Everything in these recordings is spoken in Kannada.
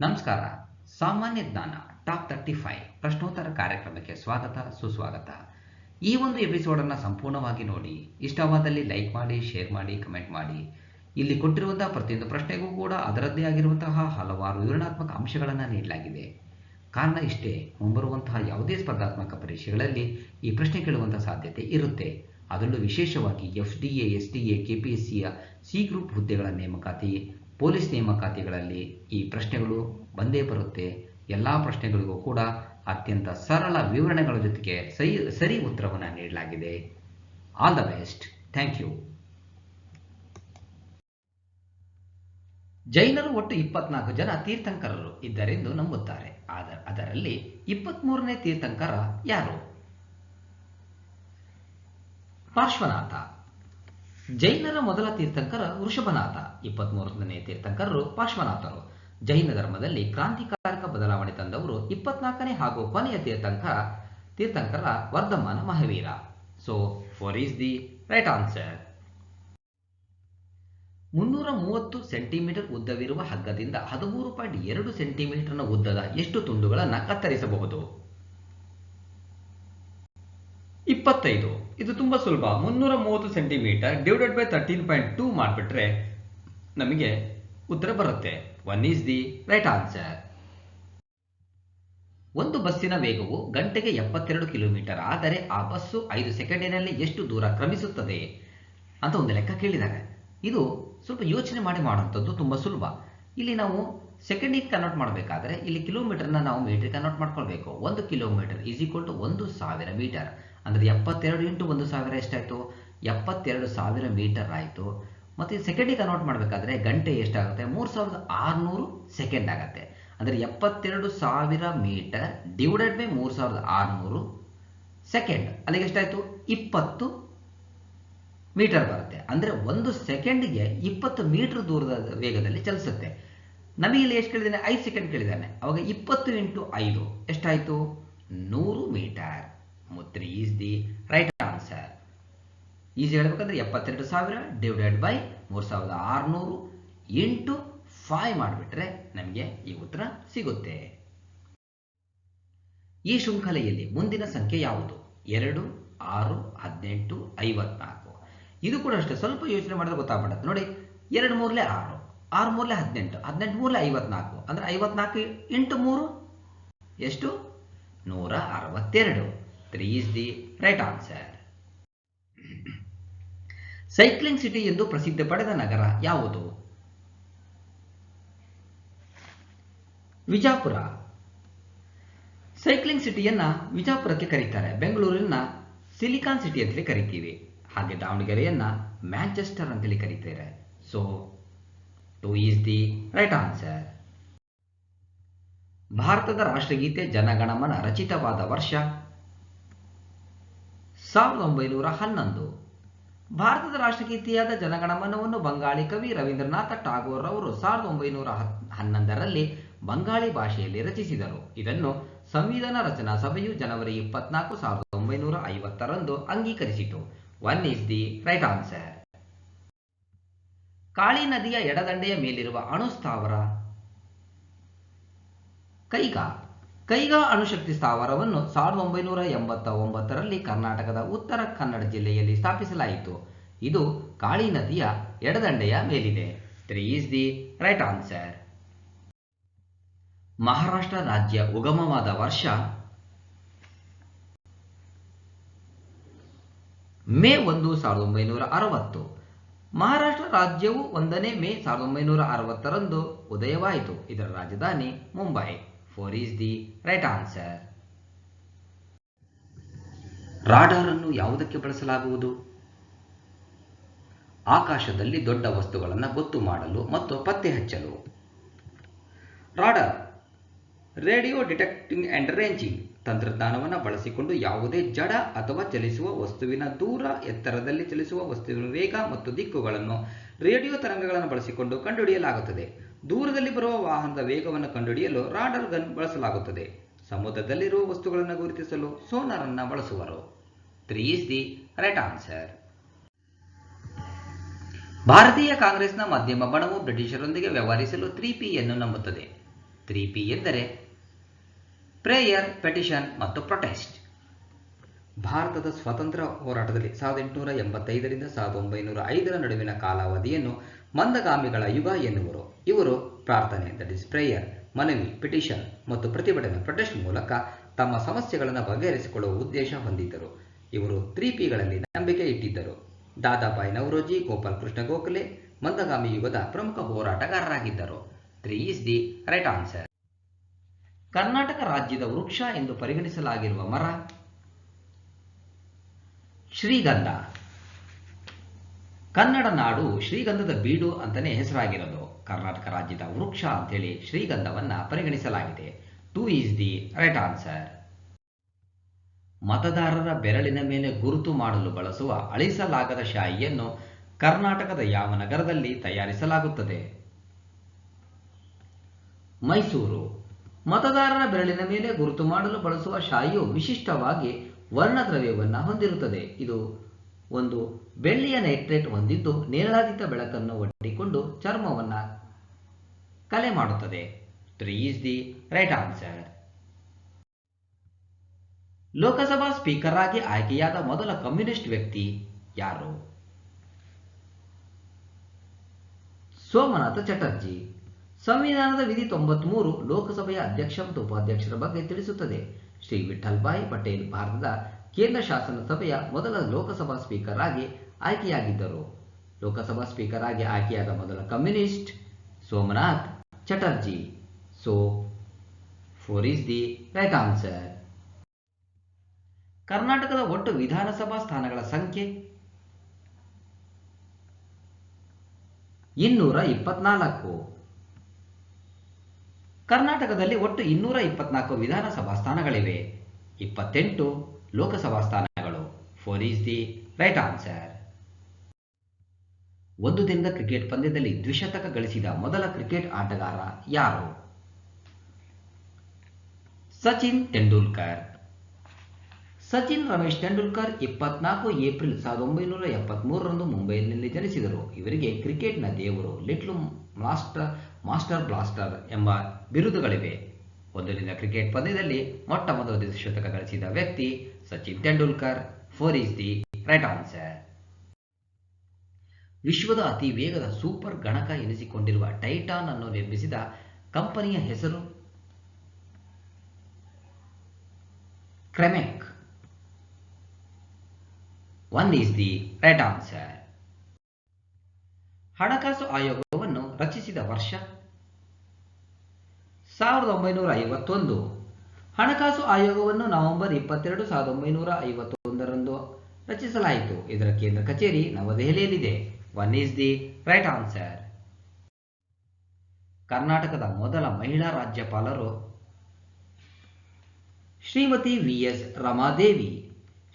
ನಮಸ್ಕಾರ. ಸಾಮಾನ್ಯ ಜ್ಞಾನ ಟಾಪ್ 35 ಪ್ರಶ್ನೋತ್ತರ ಕಾರ್ಯಕ್ರಮಕ್ಕೆ ಸ್ವಾಗತ ಸುಸ್ವಾಗತ. ಈ ಒಂದು ಎಪಿಸೋಡನ್ನು ಸಂಪೂರ್ಣವಾಗಿ ನೋಡಿ. ಇಷ್ಟವಾದಲ್ಲಿ ಲೈಕ್ ಮಾಡಿ, ಶೇರ್ ಮಾಡಿ, ಕಮೆಂಟ್ ಮಾಡಿ. ಇಲ್ಲಿ ಕೊಟ್ಟಿರುವಂತಹ ಪ್ರತಿಯೊಂದು ಪ್ರಶ್ನೆಗೂ ಕೂಡ ಅದರದ್ದೇ ಆಗಿರುವಂತಹ ಹಲವಾರು ವಿವರಣಾತ್ಮಕ ಅಂಶಗಳನ್ನು ನೀಡಲಾಗಿದೆ. ಕಾರಣ ಇಷ್ಟೇ, ಮುಂಬರುವಂತಹ ಯಾವುದೇ ಸ್ಪರ್ಧಾತ್ಮಕ ಪರೀಕ್ಷೆಗಳಲ್ಲಿ ಈ ಪ್ರಶ್ನೆ ಕೇಳುವಂತಹ ಸಾಧ್ಯತೆ ಇರುತ್ತೆ. ಅದರಲ್ಲೂ ವಿಶೇಷವಾಗಿ FDA, SDA, KPSCಯ ಸಿ ಗ್ರೂಪ್ ಹುದ್ದೆಗಳ ನೇಮಕಾತಿ, ಪೊಲೀಸ್ ನೇಮಕಾತಿಗಳಲ್ಲಿ ಈ ಪ್ರಶ್ನೆಗಳು ಬಂದೇ ಬರುತ್ತೆ. ಎಲ್ಲ ಪ್ರಶ್ನೆಗಳಿಗೂ ಕೂಡ ಅತ್ಯಂತ ಸರಳ ವಿವರಣೆಗಳ ಜೊತೆಗೆ ಸರಿ ಉತ್ತರವನ್ನು ನೀಡಲಾಗಿದೆ. All the best. Thank you. ಜೈನರು ಒಟ್ಟು 24 ಜನ ತೀರ್ಥಂಕರರು ಇದ್ದರೆಂದು ನಂಬುತ್ತಾರೆ. ಅದರಲ್ಲಿ 23ನೇ ತೀರ್ಥಂಕರ ಯಾರು? ಪಾರ್ಶ್ವನಾಥ. ಜೈನರ ಮೊದಲ ತೀರ್ಥಂಕರ ವೃಷಭನಾಥ. 23ನೇ ತೀರ್ಥಂಕರರು ಪಾರ್ಶ್ವನಾಥರು. ಜೈನ ಧರ್ಮದಲ್ಲಿ ಕ್ರಾಂತಿಕಾರಕ ಬದಲಾವಣೆ ತಂದವರು 24ನೇ ಹಾಗೂ ಕೊನೆಯ ತೀರ್ಥಂಕರ Vardhamana Mahavira. So 4 is the right answer. 330 centimetre ಉದ್ದವಿರುವ ಹಗ್ಗದಿಂದ 13.2 ಸೆಂಟಿಮೀಟರ್ನ ಉದ್ದದ ಎಷ್ಟು ತುಂಡುಗಳನ್ನು ಕತ್ತರಿಸಬಹುದು? 25. ಇದು ತುಂಬಾ ಸುಲಭ. 330 ಸೆಂಟಿಮೀಟರ್ ಡಿವೈಡೆಡ್ ಬೈ 13.2 ಮಾಡಿಬಿಟ್ರೆ ನಮಗೆ ಉತ್ತರ ಬರುತ್ತೆ. 1 ಈಸ್ ದಿ ರೈಟ್ ಆನ್ಸರ್. ಒಂದು ಬಸ್ಸಿನ ವೇಗವು ಗಂಟೆಗೆ 72 ಕಿಲೋಮೀಟರ್ ಆದರೆ ಆ ಬಸ್ಸು 5 ಸೆಕೆಂಡಿನಲ್ಲಿ ಎಷ್ಟು ದೂರ ಕ್ರಮಿಸುತ್ತದೆ ಅಂತ ಒಂದು ಲೆಕ್ಕ ಕೇಳಿದ್ದಾರೆ. ಇದು ಸ್ವಲ್ಪ ಯೋಚನೆ ಮಾಡಿ ಮಾಡುವಂಥದ್ದು ತುಂಬ ಸುಲಭ. ಇಲ್ಲಿ ನಾವು ಸೆಕೆಂಡಿಗೆ ಕನ್ವರ್ಟ್ ಮಾಡಬೇಕಾದ್ರೆ ಇಲ್ಲಿ ಕಿಲೋಮೀಟರ್ನ ನಾವು ಮೀಟರ್ ಕನ್ವರ್ಟ್ ಮಾಡ್ಕೊಳ್ಬೇಕು. 1 kilometre is equal to 1,000 metre. ಅಂದರೆ 72 ಇಂಟು 1,000 ಎಷ್ಟಾಯಿತು? 72,000 ಮೀಟರ್ ಆಯಿತು. ಮತ್ತು ಸೆಕೆಂಡಿಗೆ ಕನ್ವರ್ಟ್ ಮಾಡಬೇಕಾದ್ರೆ ಗಂಟೆ ಎಷ್ಟಾಗುತ್ತೆ? 3,600 ಸೆಕೆಂಡ್ ಆಗುತ್ತೆ. ಅಂದರೆ 72,000 ಮೀಟರ್ ಡಿವೈಡೆಡ್ ಬೈ 3,600 ಸೆಕೆಂಡ್. ಅಲ್ಲಿಗೆ ಎಷ್ಟಾಯಿತು? 20 ಮೀಟರ್ ಬರುತ್ತೆ. ಅಂದರೆ 1 ಸೆಕೆಂಡಿಗೆ 20 ಮೀಟರ್ ದೂರದ ವೇಗದಲ್ಲಿ ಚಲಿಸುತ್ತೆ. ನಮಗೆ ಇಲ್ಲಿ ಎಷ್ಟು ಕೇಳಿದ್ದಾನೆ? 5 ಸೆಕೆಂಡ್ ಕೇಳಿದ್ದಾನೆ. ಅವಾಗ 20 ಇಂಟು 5 ಎಷ್ಟಾಯಿತು? 100 metre. 3 is the right answer. Easy ಹೇಳ್ಬೇಕಂದ್ರೆ 72,000 ಡಿವೈಡೆಡ್ ಬೈ 3,600 ಇಂಟು 5 ಮಾಡಿಬಿಟ್ರೆ ನಮಗೆ ಈ ಉತ್ತರ ಸಿಗುತ್ತೆ. ಈ ಶೃಂಖಲೆಯಲ್ಲಿ ಮುಂದಿನ ಸಂಖ್ಯೆ ಯಾವುದು? 2, 6, 18, 54. ಇದು ಕೂಡ ಅಷ್ಟೇ, ಸ್ವಲ್ಪ ಯೋಚನೆ ಮಾಡಿದ್ರೆ ಗೊತ್ತಾಗ್ಬಿಡುತ್ತೆ. ನೋಡಿ, 2 ಮೂರಲೆ 6, 6 ಮೂರಲೆ 18, 18 ಮೂರಲೆ 54. ಅಂದರೆ 54 ಇಂಟು 3 ಎಷ್ಟು? 162. 3 is the right answer. Cycling city ಎಂದು ಪ್ರಸಿದ್ಧಿ ಪಡೆದ ನಗರ ಯಾವುದು? ವಿಜಾಪುರ. ಸೈಕ್ಲಿಂಗ್ ಸಿಟಿಯನ್ನ ವಿಜಾಪುರಕ್ಕೆ ಕರೀತಾರೆ. ಬೆಂಗಳೂರಿನ ಸಿಲಿಕಾನ್ ಸಿಟಿ ಅಂತೇಳಿ ಕರಿತೀವಿ. ಹಾಗೆ ದಾವಣಗೆರೆಯನ್ನ ಮ್ಯಾಂಚೆಸ್ಟರ್ ಅಂತೇಳಿ ಕರೀತಾರೆ. So 2 is the right answer. ಭಾರತದ ರಾಷ್ಟ್ರಗೀತೆ ಜನಗಣಮನ ರಚಿತವಾದ ವರ್ಷ 1911. ಭಾರತದ ರಾಷ್ಟ್ರಗೀತೆಯಾದ ಜನಗಣಮನವನ್ನು ಬಂಗಾಳಿ ಕವಿ ರವೀಂದ್ರನಾಥ ಟಾಗೋರ್ ಅವರು 1911ರಲ್ಲಿ ಬಂಗಾಳಿ ಭಾಷೆಯಲ್ಲಿ ರಚಿಸಿದರು. ಇದನ್ನು ಸಂವಿಧಾನ ರಚನಾ ಸಭೆಯು ಜನವರಿ 24, 1950ರಂದು ಅಂಗೀಕರಿಸಿತು. 1 is the right answer. Kali ನದಿಯ ಎಡದಂಡೆಯ ಮೇಲಿರುವ ಅಣುಸ್ಥಾವರ ಕೈಗಾ ಅಣುಶಕ್ತಿ ಸ್ಥಾವರವನ್ನು 1989ರಲ್ಲಿ ಕರ್ನಾಟಕದ ಉತ್ತರ ಕನ್ನಡ ಜಿಲ್ಲೆಯಲ್ಲಿ ಸ್ಥಾಪಿಸಲಾಯಿತು. ಇದು ಕಾಳಿ ನದಿಯ ಎಡದಂಡೆಯ ಮೇಲಿದೆ. 3 is the right answer. Maharashtra ರಾಜ್ಯ ಉಗಮವಾದ ವರ್ಷ ಮೇ 1, 1960. ಮಹಾರಾಷ್ಟ್ರ ರಾಜ್ಯವು 1ನೇ ಮೇ 1960ರಂದು ಉದಯವಾಯಿತು. ಇದರ ರಾಜಧಾನಿ Mumbai. 4 is the right answer. Radar ಅನ್ನು ಯಾವುದಕ್ಕೆ ಬಳಸಲಾಗುವುದು? ಆಕಾಶದಲ್ಲಿ ದೊಡ್ಡ ವಸ್ತುಗಳನ್ನು ಗೊತ್ತು ಮಾಡಲು ಮತ್ತು ಪತ್ತೆ ಹಚ್ಚಲು. Radar radio detecting and ranging ತಂತ್ರಜ್ಞಾನವನ್ನು ಬಳಸಿಕೊಂಡು ಯಾವುದೇ ಜಡ ಅಥವಾ ಚಲಿಸುವ ವಸ್ತುವಿನ ದೂರ, ಎತ್ತರದಲ್ಲಿ ಚಲಿಸುವ ವಸ್ತುವಿನ ವೇಗ ಮತ್ತು ದಿಕ್ಕುಗಳನ್ನು ರೇಡಿಯೋ ತರಂಗಗಳನ್ನು ಬಳಸಿಕೊಂಡು ಕಂಡುಹಿಡಿಯಲಾಗುತ್ತದೆ. ದೂರದಲ್ಲಿ ಬರುವ ವಾಹನದ ವೇಗವನ್ನು ಕಂಡುಹಿಡಿಯಲು ರಾಡಾರ್ ಗನ್ ಬಳಸಲಾಗುತ್ತದೆ. ಸಮುದ್ರದಲ್ಲಿರುವ ವಸ್ತುಗಳನ್ನು ಗುರುತಿಸಲು ಸೋನಾರ್ ಅನ್ನು ಬಳಸುವರು. 3 ಈಸ್ ದಿ ರೈಟ್ ಆನ್ಸರ್. ಭಾರತೀಯ ಕಾಂಗ್ರೆಸ್ನ ಮಧ್ಯಮ ಬಣವು ಬ್ರಿಟಿಷರೊಂದಿಗೆ ವ್ಯವಹರಿಸಲು 3P ಯನ್ನು ನಂಬುತ್ತದೆ. 3P ಎಂದರೆ ಪ್ರೇಯರ್, ಪೆಟಿಷನ್ ಮತ್ತು ಪ್ರೊಟೆಸ್ಟ್. ಭಾರತದ ಸ್ವಾತಂತ್ರ್ಯ ಹೋರಾಟದಲ್ಲಿ 1885ರಿಂದ 1905ರ ನಡುವಿನ ಕಾಲಾವಧಿಯನ್ನು ಮಂದಗಾಮಿಗಳ ಯುಗ ಎನ್ನುವರು. ಇವರು ಪ್ರಾರ್ಥನೆ, ದಟ್ ಇಸ್ ಪ್ರೇಯರ್, ಮನವಿ, ಪಿಟಿಷನ್ ಮತ್ತು ಪ್ರತಿಭಟನೆ, ಪ್ರೊಟೆಸ್ಟ್ ಮೂಲಕ ತಮ್ಮ ಸಮಸ್ಯೆಗಳನ್ನು ಬಗೆಹರಿಸಿಕೊಳ್ಳುವ ಉದ್ದೇಶ ಹೊಂದಿದ್ದರು. ಇವರು 3Pಗಳಲ್ಲಿ ನಂಬಿಕೆ ಇಟ್ಟಿದ್ದರು. ದಾದಾಬಾಯಿ ನವರೋಜಿ, ಗೋಪಾಲ್ ಕೃಷ್ಣ ಗೋಖಲೆ ಮಂದಗಾಮಿ ಯುಗದ ಪ್ರಮುಖ ಹೋರಾಟಗಾರರಾಗಿದ್ದರು. 3 is the right answer. Karnataka ರಾಜ್ಯದ ವೃಕ್ಷ ಎಂದು ಪರಿಗಣಿಸಲಾಗಿರುವ ಮರ ಶ್ರೀಗಂಧ. ಕನ್ನಡ ನಾಡು ಶ್ರೀಗಂಧದ ಬೀಡು ಅಂತಾನೆ ಹೆಸರಾಗಿರೋದು. ಕರ್ನಾಟಕ ರಾಜ್ಯದ ವೃಕ್ಷ ಅಂತೇಳಿ ಶ್ರೀಗಂಧವನ್ನ ಪರಿಗಣಿಸಲಾಗಿದೆ. 2 ಈಸ್ ದಿ ರೈಟ್ ಆನ್ಸರ್. ಮತದಾರರ ಬೆರಳಿನ ಮೇಲೆ ಗುರುತು ಮಾಡಲು ಬಳಸುವ ಅಳಿಸಲಾಗದ ಶಾಯಿಯನ್ನು ಕರ್ನಾಟಕದ ಯಾವ ನಗರದಲ್ಲಿ ತಯಾರಿಸಲಾಗುತ್ತದೆ? ಮೈಸೂರು. ಮತದಾರರ ಬೆರಳಿನ ಮೇಲೆ ಗುರುತು ಮಾಡಲು ಬಳಸುವ ಶಾಯಿಯು ವಿಶಿಷ್ಟವಾಗಿ ವರ್ಣದ್ರವ್ಯವನ್ನು ಹೊಂದಿರುತ್ತದೆ. ಇದು ಒಂದು ಬೆಳ್ಳಿಯ ನೈಟ್ರೇಟ್ ಹೊಂದಿದ್ದು ನೇರಳಾತೀತ ಬೆಳಕನ್ನು ಒಡ್ಡಿಕೊಂಡು ಚರ್ಮವನ್ನು ಕಲೆ ಮಾಡುತ್ತದೆ. 3 is the right answer. Lok Sabha speaker ಆಗಿ ಆಯ್ಕೆಯಾದ ಮೊದಲ ಕಮ್ಯುನಿಸ್ಟ್ ವ್ಯಕ್ತಿ ಯಾರು? ಸೋಮನಾಥ ಚಟರ್ಜಿ. ಸಂವಿಧಾನದ ವಿಧಿ 93 ಲೋಕಸಭೆಯ ಅಧ್ಯಕ್ಷ ಮತ್ತು ಉಪಾಧ್ಯಕ್ಷರ ಬಗ್ಗೆ ತಿಳಿಸುತ್ತದೆ. ಶ್ರೀ ವಿಠಲ್ ಭಾಯ್ ಪಟೇಲ್ ಭಾರತದ ಕೇಂದ್ರ ಶಾಸನ ಸಭೆಯ ಮೊದಲ ಲೋಕಸಭಾ ಸ್ಪೀಕರ್ ಆಗಿ ಆಯ್ಕೆಯಾಗಿದ್ದರು. ಲೋಕಸಭಾ ಸ್ಪೀಕರ್ ಆಗಿ ಆಯ್ಕೆಯಾದ ಮೊದಲ communist Somnath Chatterjee. So 4 is the right answer. ಕರ್ನಾಟಕದ ಒಟ್ಟು ವಿಧಾನಸಭಾ ಸ್ಥಾನಗಳ ಸಂಖ್ಯೆ 224. ಕರ್ನಾಟಕದಲ್ಲಿ ಒಟ್ಟು 224 ವಿಧಾನಸಭಾ ಸ್ಥಾನಗಳಿವೆ. 28 ಲೋಕಸಭಾ ಸ್ಥಾನಗಳು. 4 ಈಸ್ ದಿ ರೈಟ್ ಆನ್ಸರ್. ಒಂದು ದಿನದ ಕ್ರಿಕೆಟ್ ಪಂದ್ಯದಲ್ಲಿ ದ್ವಿಶತಕ ಗಳಿಸಿದ ಮೊದಲ ಕ್ರಿಕೆಟ್ ಆಟಗಾರ ಯಾರು? ಸಚಿನ್ ತೆಂಡೂಲ್ಕರ್. ಸಚಿನ್ ರಮೇಶ್ ತೆಂಡೂಲ್ಕರ್ 24 ಏಪ್ರಿಲ್ 1973ರಂದು ಮುಂಬೈನಲ್ಲಿ ಜನಿಸಿದರು. ಇವರಿಗೆ ಕ್ರಿಕೆಟ್ನ ದೇವರು, ಲಿಟ್ಲ್ ಮಾಸ್ಟರ್ ಬ್ಲಾಸ್ಟರ್ ಎಂಬ ಬಿರುದುಗಳಿವೆ. ಒಂದು ದಿನ ಕ್ರಿಕೆಟ್ ಪಂದ್ಯದಲ್ಲಿ ಮೊಟ್ಟ ಮೊದಲ ದ್ವಿಶತಕ ಗಳಿಸಿದ ವ್ಯಕ್ತಿ Sachin Tendulkar. 4 is the right answer. ವಿಶ್ವದ ಅತಿ ವೇಗದ ಸೂಪರ್ ಗಣಕ ಎನಿಸಿಕೊಂಡಿರುವ ಟೈಟಾನ್ ಅನ್ನು ನಿರ್ಮಿಸಿದ ಕಂಪನಿಯ ಹೆಸರು? ಕ್ರೆಮೆಕ್. 1 ಈಸ್ ದಿ ರೈಟ್ ಆನ್ಸರ್. ಹಣಕಾಸು ಆಯೋಗವನ್ನು ರಚಿಸಿದ ವರ್ಷ? 1951. ಹಣಕಾಸು ಆಯೋಗವನ್ನು ನವೆಂಬರ್ 22, 1951ರಂದು ರಚಿಸಲಾಯಿತು. ಇದರ ಕೇಂದ್ರ ಕಚೇರಿ ನವದೆಹಲಿಯಲ್ಲಿದೆ. 1 ಈಸ್ ದಿ ರೈಟ್ ಆನ್ಸರ್. ಕರ್ನಾಟಕದ ಮೊದಲ ಮಹಿಳಾ ರಾಜ್ಯಪಾಲರು? ಶ್ರೀಮತಿ ವಿ.ಎಸ್. ರಮಾದೇವಿ.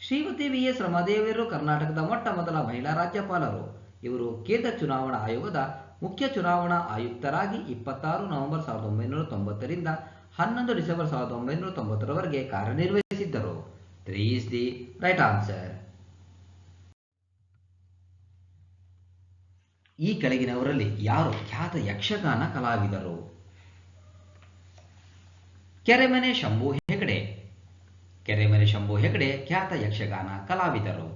ಶ್ರೀಮತಿ ವಿ.ಎಸ್. ರಮಾದೇವಿಯವರು ಕರ್ನಾಟಕದ ಮೊಟ್ಟ ಮೊದಲ ಮಹಿಳಾ ರಾಜ್ಯಪಾಲರು. ಇವರು ಕೇಂದ್ರ ಚುನಾವಣಾ ಆಯೋಗದ ಮುಖ್ಯ ಚುನಾವಣಾ ಆಯುಕ್ತರಾಗಿ 26 ನವೆಂಬರ್ 1990ರಿಂದ 11 ಡಿಸೆಂಬರ್ 1990ರವರೆಗೆ ಕಾರ್ಯನಿರ್ವಹಿಸಿದ್ದರು. 3 ಈಸ್ ದಿ ರೈಟ್ ಆನ್ಸರ್. ಈ ಕೆಳಗಿನವರಲ್ಲಿ ಯಾರು ಖ್ಯಾತ ಯಕ್ಷಗಾನ ಕಲಾವಿದರು? ಕೆರೆಮನೆ ಶಂಭು ಹೆಗಡೆ. ಕೆರೆಮನೆ ಶಂಭು ಹೆಗಡೆ ಖ್ಯಾತ ಯಕ್ಷಗಾನ ಕಲಾವಿದರು.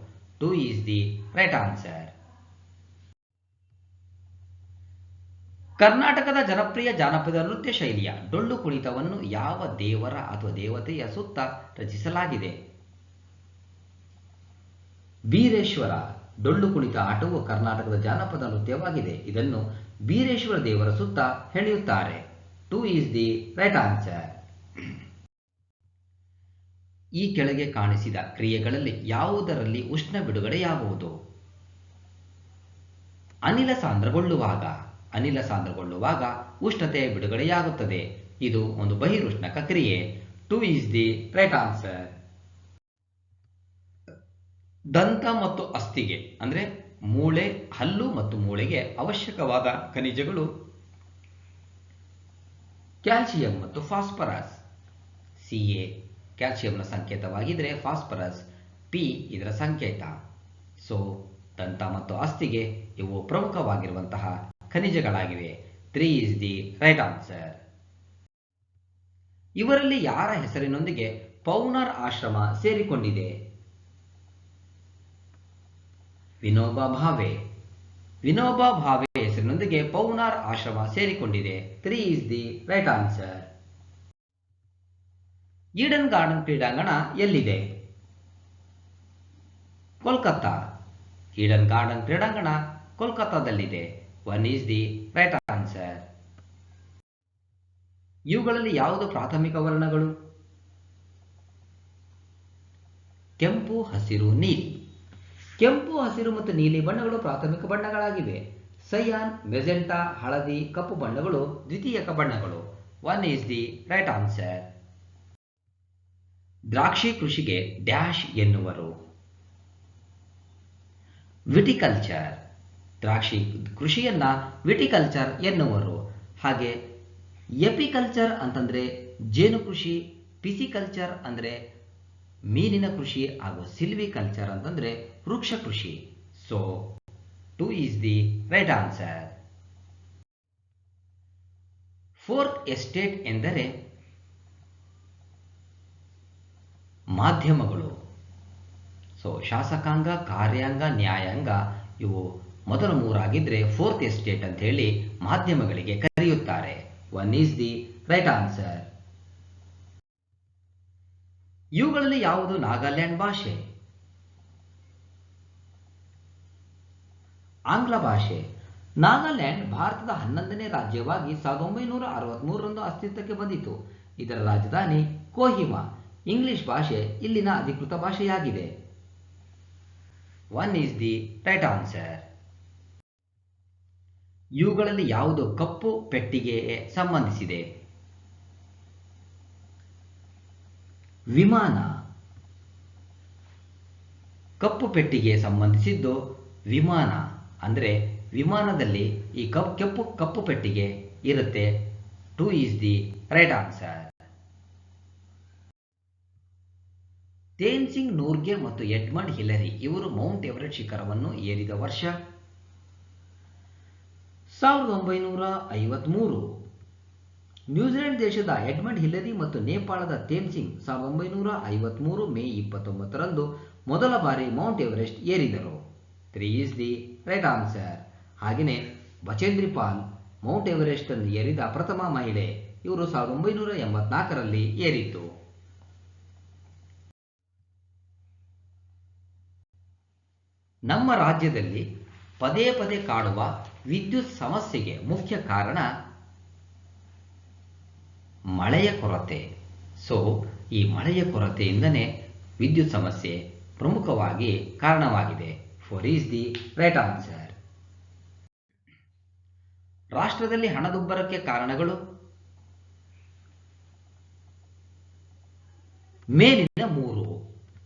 2 ಈಸ್ ದಿ ರೈಟ್ ಆನ್ಸರ್. ಕರ್ನಾಟಕದ ಜನಪ್ರಿಯ ಜಾನಪದ ನೃತ್ಯ ಶೈಲಿಯ ಡೊಳ್ಳು ಕುಣಿತವನ್ನು ಯಾವ ದೇವರ ಅಥವಾ ದೇವತೆಯ ಸುತ್ತ ರಚಿಸಲಾಗಿದೆ? ಬೀರೇಶ್ವರ. ಡೊಳ್ಳು ಕುಣಿತ ಆಟವು ಕರ್ನಾಟಕದ ಜಾನಪದ ನೃತ್ಯವಾಗಿದೆ. ಇದನ್ನು ಬೀರೇಶ್ವರ ದೇವರ ಸುತ್ತ ಹೆಣೆಯುತ್ತಾರೆ. 2 ಈಸ್ ದಿ ರೈಟ್ ಆನ್ಸರ್. ಈ ಕೆಳಗೆ ಕಾಣಿಸಿದ ಕ್ರಿಯೆಗಳಲ್ಲಿ ಯಾವುದರಲ್ಲಿ ಉಷ್ಣ ಬಿಡುಗಡೆಯಾಗುವುದು? ಅನಿಲ ಸಾಂದ್ರಗೊಳ್ಳುವಾಗ. ಅನಿಲ ಸಾಂದ್ರಗೊಳ್ಳುವಾಗ ಉಷ್ಣತೆ ಬಿಡುಗಡೆಯಾಗುತ್ತದೆ. ಇದು ಒಂದು ಬಹಿರುಷ್ಣಕ ಕ್ರಿಯೆ. 2 ಈಸ್ ದಿ ರೈಟ್ ಆನ್ಸರ್. ದಂತ ಮತ್ತು ಅಸ್ಥಿಗೆ ಅಂದ್ರೆ ಮೂಳೆ, ಹಲ್ಲು ಮತ್ತು ಮೂಳೆಗೆ ಅವಶ್ಯಕವಾದ ಖನಿಜಗಳು ಕ್ಯಾಲ್ಸಿಯಂ ಮತ್ತು ಫಾಸ್ಫರಸ್. Ca ಕ್ಯಾಲ್ಸಿಯಂನ ಸಂಕೇತವಾಗಿದ್ದರೆ ಫಾಸ್ಫರಸ್ P ಇದರ ಸಂಕೇತ. ಸೊ ದಂತ ಮತ್ತು ಅಸ್ಥಿಗೆ ಇವು ಪ್ರಮುಖವಾಗಿರುವಂತಹ ಖನಿಜಗಳಾಗಿವೆ. 3 ಈಸ್ ದಿ ರೈಟ್ ಆನ್ಸರ್. ಇವರಲ್ಲಿ ಯಾರ ಹೆಸರಿನೊಂದಿಗೆ ಪೌನರ್ ಆಶ್ರಮ ಸೇರಿಕೊಂಡಿದೆ? ವಿನೋಬಾ ಭಾವೆ. ವಿನೋಬಾ ಭಾವೆ ಹೆಸರಿನೊಂದಿಗೆ ಪೌನಾರ್ ಆಶ್ರಮ ಸೇರಿಕೊಂಡಿದೆ. 3 is the right answer. Eden garden ಕ್ರೀಡಾಂಗಣ ಎಲ್ಲಿದೆ? ಕೋಲ್ಕತ್ತಾ. ಈಡನ್ ಗಾರ್ಡನ್ ಕ್ರೀಡಾಂಗಣ ಕೋಲ್ಕತ್ತಾದಲ್ಲಿದೆ. 1 is the right answer. ಇವುಗಳಲ್ಲಿ ಯಾವುದು ಪ್ರಾಥಮಿಕ ವರ್ಣಗಳು? ಕೆಂಪು, ಹಸಿರು, ನೀಲಿ. ಕೆಂಪು, ಹಸಿರು ಮತ್ತು ನೀಲಿ ಬಣ್ಣಗಳು ಪ್ರಾಥಮಿಕ ಬಣ್ಣಗಳಾಗಿವೆ. ಸಯಾನ್, ಮೆಜೆಂಟಾ, ಹಳದಿ, ಕಪ್ಪು ಬಣ್ಣಗಳು ದ್ವಿತೀಯಕ ಬಣ್ಣಗಳು. 1 is the right answer. ದ್ರಾಕ್ಷಿ ಕೃಷಿಗೆ ಡ್ಯಾಶ್ ಎನ್ನುವರು? ವಿಟಿಕಲ್ಚರ್. ದ್ರಾಕ್ಷಿ ಕೃಷಿಯನ್ನ ವಿಟಿಕಲ್ಚರ್ ಎನ್ನುವರು. ಹಾಗೆ ಎಪಿಕಲ್ಚರ್ ಅಂತಂದ್ರೆ ಜೇನು ಕೃಷಿ, ಪಿಸಿಕಲ್ಚರ್ ಅಂದ್ರೆ ಮೀನಿನ ಕೃಷಿ ಹಾಗೂ ಸಿಲ್ವಿಕಲ್ಚರ್ ಅಂತಂದ್ರೆ ವೃಕ್ಷ ಕೃಷಿ. So 2 is the right answer. Fourth estate ಎಂದರೆ ಮಾಧ್ಯಮಗಳು. ಸೊ ಶಾಸಕಾಂಗ, ಕಾರ್ಯಾಂಗ, ನ್ಯಾಯಾಂಗ ಇವು ಮೊದಲ ಮೂರಾಗಿದ್ರೆ ಫೋರ್ತ್ ಎಸ್ಟೇಟ್ ಅಂತ ಹೇಳಿ ಮಾಧ್ಯಮಗಳಿಗೆ ಕರೆಯುತ್ತಾರೆ. 1 is the right answer. ಇವುಗಳಲ್ಲಿ ಯಾವುದು ನಾಗಾಲ್ಯಾಂಡ್ ಭಾಷೆ? ಆಂಗ್ಲ ಭಾಷೆ. ನಾಗಾಲ್ಯಾಂಡ್ ಭಾರತದ 11ನೇ ರಾಜ್ಯವಾಗಿ 1963ರಂದು ಅಸ್ತಿತ್ವಕ್ಕೆ ಬಂದಿತು. ಇದರ ರಾಜಧಾನಿ ಕೋಹಿಮಾ. ಇಂಗ್ಲಿಷ್ ಭಾಷೆ ಇಲ್ಲಿನ ಅಧಿಕೃತ ಭಾಷೆಯಾಗಿದೆ. 1 is the right answer. ಇವುಗಳಲ್ಲಿ ಯಾವುದು ಕಪ್ಪು ಪೆಟ್ಟಿಗೆಗೆ ಸಂಬಂಧಿಸಿದೆ? ವಿಮಾನ. ಕಪ್ಪು ಪೆಟ್ಟಿಗೆ ಸಂಬಂಧಿಸಿದ್ದು ವಿಮಾನ. ಅಂದರೆ ವಿಮಾನದಲ್ಲಿ ಈ ಕಪ್ಪು ಪೆಟ್ಟಿಗೆ ಇರುತ್ತೆ. 2 is the right answer. Tenzing ನೂರ್ಗೆ ಮತ್ತು ಎಡ್ಮಂಡ್ ಹಿಲರಿ ಇವರು ಮೌಂಟ್ ಎವರೆಸ್ಟ್ ಶಿಖರವನ್ನು ಏರಿದ ವರ್ಷ? 1953. ನ್ಯೂಜಿಲೆಂಡ್ ದೇಶದ ಎಡ್ಮಂಡ್ ಹಿಲರಿ ಮತ್ತು ನೇಪಾಳದ ತೇನ್ಸಿಂಗ್ 1953 ಮೇ 29ರಂದು ಮೊದಲ ಬಾರಿ Mount Everest ಏರಿದರು. 3 is the right answer. ಹಾಗೆಯೇ ಬಚೇಂದ್ರಿ ಪಾಲ್ ಮೌಂಟ್ ಎವರೆಸ್ಟ್ ಅನ್ನು ಏರಿದ ಪ್ರಥಮ ಮಹಿಳೆ. ಇವರು 1984ರಲ್ಲಿ ಏರಿತು. ನಮ್ಮ ರಾಜ್ಯದಲ್ಲಿ ಪದೇ ಪದೇ ಕಾಡುವ ವಿದ್ಯುತ್ ಸಮಸ್ಯೆಗೆ ಮುಖ್ಯ ಕಾರಣ ಮಳೆಯ ಕೊರತೆ. ಸೊ ಈ ಮಳೆಯ ಕೊರತೆಯಿಂದನೇ ವಿದ್ಯುತ್ ಸಮಸ್ಯೆ ಪ್ರಮುಖವಾಗಿ ಕಾರಣವಾಗಿದೆ. 4 is the right answer. ರಾಷ್ಟ್ರದಲ್ಲಿ ಹಣದುಬ್ಬರಕ್ಕೆ ಕಾರಣಗಳು? ಮೇಲಿನ 3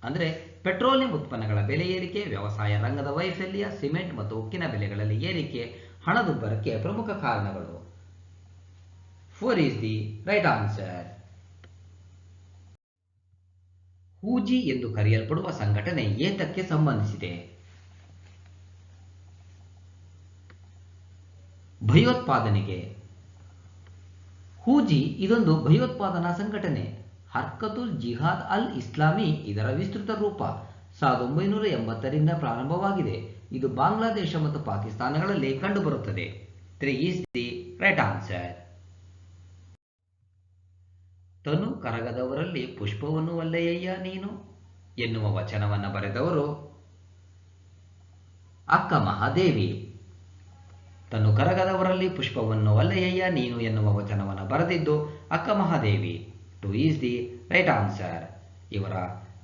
ಅಂದರೆ ಪೆಟ್ರೋಲಿಯಂ ಉತ್ಪನ್ನಗಳ ಬೆಲೆ ಏರಿಕೆ, ವ್ಯವಸಾಯ ರಂಗದ ವೈಫಲ್ಯ, ಸಿಮೆಂಟ್ ಮತ್ತು ಉಕ್ಕಿನ ಬೆಲೆಗಳಲ್ಲಿ ಏರಿಕೆ ಹಣದುಬ್ಬರಕ್ಕೆ ಪ್ರಮುಖ ಕಾರಣಗಳು. 4 is the right answer. ಹೂಜಿ ಎಂದು ಕರೆಯಲ್ಪಡುವ ಸಂಘಟನೆ ಏತಕ್ಕೆ ಸಂಬಂಧಿಸಿದೆ? ಭಯೋತ್ಪಾದನೆಗೆ. ಹೂಜಿ ಇದೊಂದು ಭಯೋತ್ಪಾದನಾ ಸಂಘಟನೆ. ಹರ್ಕತುಲ್ ಜಿಹಾದ್ ಅಲ್ ಇಸ್ಲಾಮಿ ಇದರ ವಿಸ್ತೃತ ರೂಪ. 1980ರಿಂದ ಪ್ರಾರಂಭವಾಗಿದೆ. ಇದು ಬಾಂಗ್ಲಾದೇಶ ಮತ್ತು ಪಾಕಿಸ್ತಾನಗಳಲ್ಲಿ ಕಂಡುಬರುತ್ತದೆ. 3 is the right answer. ತನು ಕರಗದವರಲ್ಲಿ ಪುಷ್ಪವನ್ನು ಒಲ್ಲೆಯಯ್ಯ ನೀನು ಎನ್ನುವ ವಚನವನ್ನು ಬರೆದವರು ಅಕ್ಕ ಮಹಾದೇವಿ. ತನು ಕರಗದವರಲ್ಲಿ ಪುಷ್ಪವನ್ನು ಒಲ್ಲೆಯಯ್ಯ ನೀನು ಎನ್ನುವ ವಚನವನ್ನು ಬರೆದಿದ್ದು ಅಕ್ಕ Mahadevi. 2 is the right answer. ಇವರ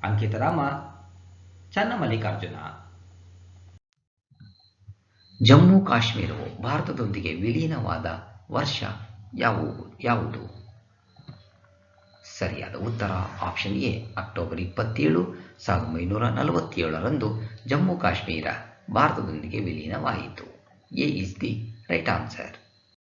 ಅಂಕಿತರಾಮ ಚನ್ನಮಲ್ಲಿಕಾರ್ಜುನ. ಜಮ್ಮು ಕಾಶ್ಮೀರವು ಭಾರತದೊಂದಿಗೆ ವಿಲೀನವಾದ ವರ್ಷ ಯಾವುದು? ಸರಿಯಾದ ಉತ್ತರ ಆಪ್ಷನ್ ಎ, ಅಕ್ಟೋಬರ್ 27, 1947ರಂದು ಜಮ್ಮು ಕಾಶ್ಮೀರ ಭಾರತದೊಂದಿಗೆ ವಿಲೀನವಾಯಿತು. A is the right answer.